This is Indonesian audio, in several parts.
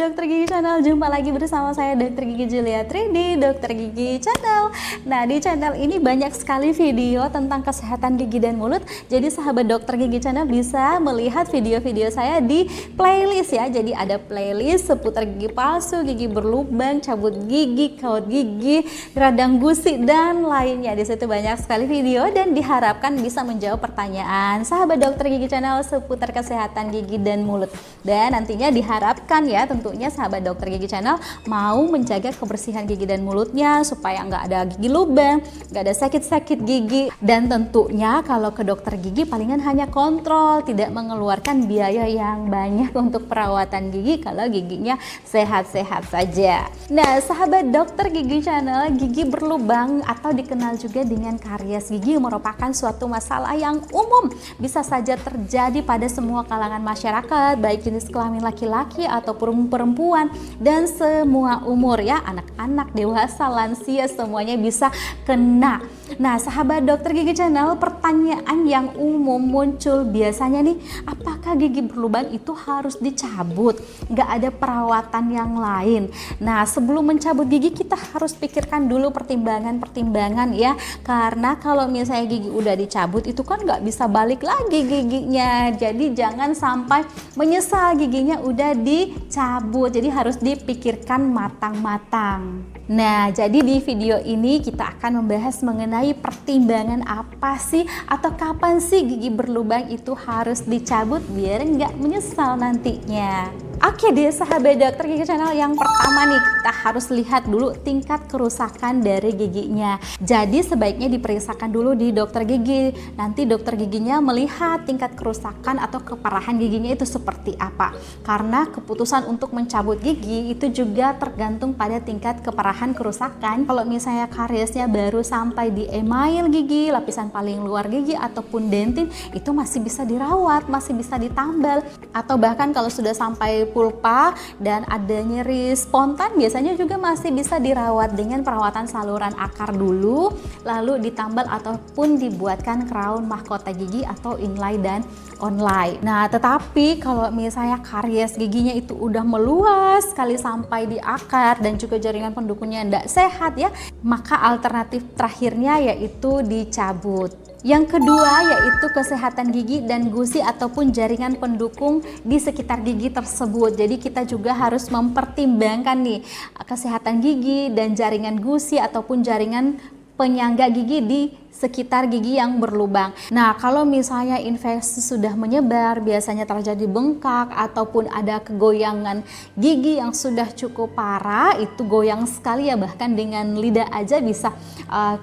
Dokter Gigi Channel, jumpa lagi bersama saya Dokter Gigi Juliatri di Dokter Gigi Channel. Nah, di channel ini banyak sekali video tentang kesehatan gigi dan mulut. Jadi sahabat Dokter Gigi Channel bisa melihat video-video saya di playlist ya. Jadi ada playlist seputar gigi palsu, gigi berlubang, cabut gigi, kaut gigi, radang gusi dan lainnya. Di situ banyak sekali video dan diharapkan bisa menjawab pertanyaan sahabat Dokter Gigi Channel seputar kesehatan gigi dan mulut. Dan nantinya diharapkan ya tentunya sahabat Dokter Gigi Channel mau menjaga kebersihan gigi dan mulutnya supaya nggak ada gigi lubang, nggak ada sakit-sakit gigi, dan tentunya kalau ke dokter gigi palingan hanya kontrol, tidak mengeluarkan biaya yang banyak untuk perawatan gigi kalau giginya sehat-sehat saja. Nah sahabat Dokter Gigi Channel, gigi berlubang atau dikenal juga dengan karies gigi merupakan suatu masalah yang umum, bisa saja terjadi pada semua kalangan masyarakat, baik jenis kelamin laki-laki ataupun perempuan dan semua umur ya, anak-anak, dewasa, lansia semuanya bisa kena. Nah sahabat Dokter Gigi Channel, pertanyaan yang umum muncul biasanya nih, apakah gigi berlubang itu harus dicabut? Nggak ada perawatan yang lain? Nah sebelum mencabut gigi kita harus pikirkan dulu pertimbangan-pertimbangan ya, karena kalau misalnya gigi udah dicabut itu kan nggak bisa balik lagi giginya, jadi jangan sampai menyesal giginya udah dicabut. Jadi harus dipikirkan matang-matang. Nah jadi di video ini kita akan membahas mengenai pertimbangan apa sih atau kapan sih gigi berlubang itu harus dicabut biar nggak menyesal nantinya. Oke deh sahabat Dokter Gigi Channel, yang pertama nih kita harus lihat dulu tingkat kerusakan dari giginya. Jadi sebaiknya diperiksakan dulu di dokter gigi. Nanti dokter giginya melihat tingkat kerusakan atau keparahan giginya itu seperti apa. Karena keputusan untuk mencabut gigi itu juga tergantung pada tingkat keparahan kerusakan. Kalau misalnya kariesnya baru sampai di email gigi, lapisan paling luar gigi ataupun dentin, itu masih bisa dirawat, masih bisa ditambal. Atau bahkan kalau sudah sampai pulpa dan ada nyeri spontan, biasanya juga masih bisa dirawat dengan perawatan saluran akar dulu, lalu ditambal ataupun dibuatkan crown mahkota gigi atau inlay dan onlay. Nah tetapi kalau misalnya karies giginya itu udah meluas sekali sampai di akar dan juga jaringan pendukungnya tidak sehat ya, maka alternatif terakhirnya yaitu dicabut. Yang kedua yaitu kesehatan gigi dan gusi ataupun jaringan pendukung di sekitar gigi tersebut. Jadi kita juga harus mempertimbangkan nih kesehatan gigi dan jaringan gusi ataupun jaringan penyangga gigi di sekitar gigi yang berlubang. Nah kalau misalnya infeksi sudah menyebar, biasanya terjadi bengkak ataupun ada kegoyangan gigi yang sudah cukup parah, itu goyang sekali ya, bahkan dengan lidah aja bisa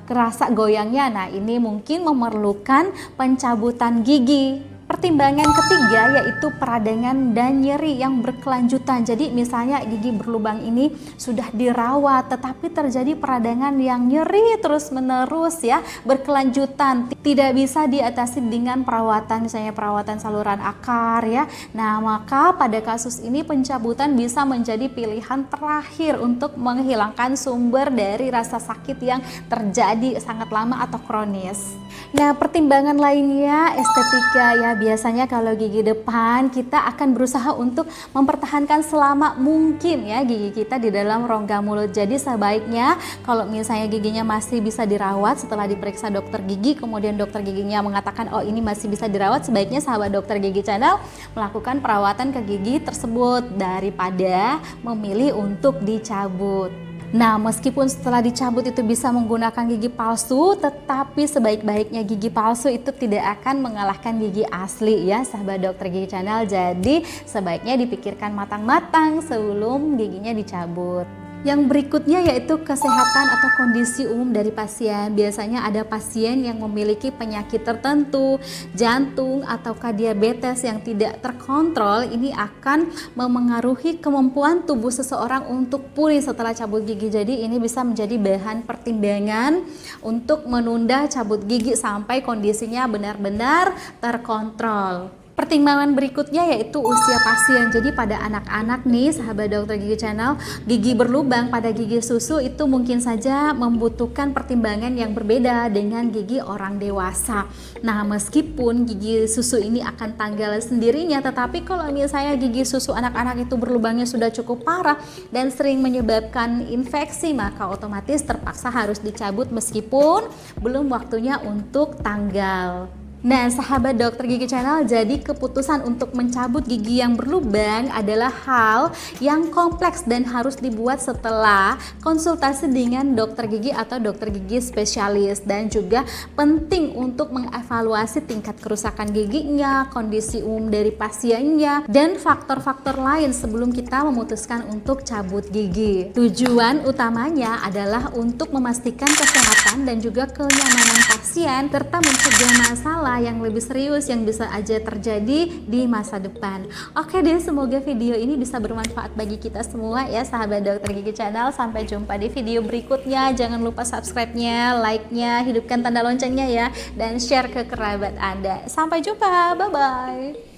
kerasa goyangnya. Nah ini mungkin memerlukan pencabutan gigi. Pertimbangan ketiga yaitu peradangan dan nyeri yang berkelanjutan. Jadi misalnya gigi berlubang ini sudah dirawat tetapi terjadi peradangan yang nyeri terus menerus ya, berkelanjutan, tidak bisa diatasi dengan perawatan, misalnya perawatan saluran akar ya. Nah maka pada kasus ini pencabutan bisa menjadi pilihan terakhir untuk menghilangkan sumber dari rasa sakit yang terjadi sangat lama atau kronis. Nah pertimbangan lainnya estetika ya. Biasanya kalau gigi depan kita akan berusaha untuk mempertahankan selama mungkin ya gigi kita di dalam rongga mulut. Jadi sebaiknya kalau misalnya giginya masih bisa dirawat setelah diperiksa dokter gigi, kemudian dokter giginya mengatakan oh ini masih bisa dirawat, sebaiknya sahabat Dokter Gigi Channel melakukan perawatan ke gigi tersebut daripada memilih untuk dicabut. Nah meskipun setelah dicabut itu bisa menggunakan gigi palsu, tetapi sebaik-baiknya gigi palsu itu tidak akan mengalahkan gigi asli ya sahabat Dokter Gigi Channel. Jadi sebaiknya dipikirkan matang-matang sebelum giginya dicabut. Yang berikutnya yaitu kesehatan atau kondisi umum dari pasien. Biasanya ada pasien yang memiliki penyakit tertentu, jantung ataukah diabetes yang tidak terkontrol. Ini akan memengaruhi kemampuan tubuh seseorang untuk pulih setelah cabut gigi. Jadi ini bisa menjadi bahan pertimbangan untuk menunda cabut gigi sampai kondisinya benar-benar terkontrol. Pertimbangan berikutnya yaitu usia pasien. Jadi pada anak-anak nih sahabat dokter gigi channel, gigi berlubang pada gigi susu itu mungkin saja membutuhkan pertimbangan yang berbeda dengan gigi orang dewasa. Nah, meskipun gigi susu ini akan tanggal sendirinya, tetapi kalau misalnya gigi susu anak-anak itu berlubangnya sudah cukup parah dan sering menyebabkan infeksi, maka otomatis terpaksa harus dicabut meskipun belum waktunya untuk tanggal. Nah, sahabat dokter gigi channel, jadi keputusan untuk mencabut gigi yang berlubang adalah hal yang kompleks dan harus dibuat setelah konsultasi dengan dokter gigi atau dokter gigi spesialis, dan juga penting untuk mengevaluasi tingkat kerusakan giginya, kondisi umum dari pasiennya, dan faktor-faktor lain sebelum kita memutuskan untuk cabut gigi. Tujuan utamanya adalah untuk memastikan kesehatan dan juga kenyamanan pasien serta mencegah masalah yang lebih serius yang bisa aja terjadi di masa depan. Oke deh, semoga video ini bisa bermanfaat bagi kita semua ya sahabat dokter gigi channel. Sampai jumpa di video berikutnya. Jangan lupa subscribe-nya, like-nya, hidupkan tanda loncengnya ya, dan share ke kerabat Anda. Sampai jumpa, bye-bye.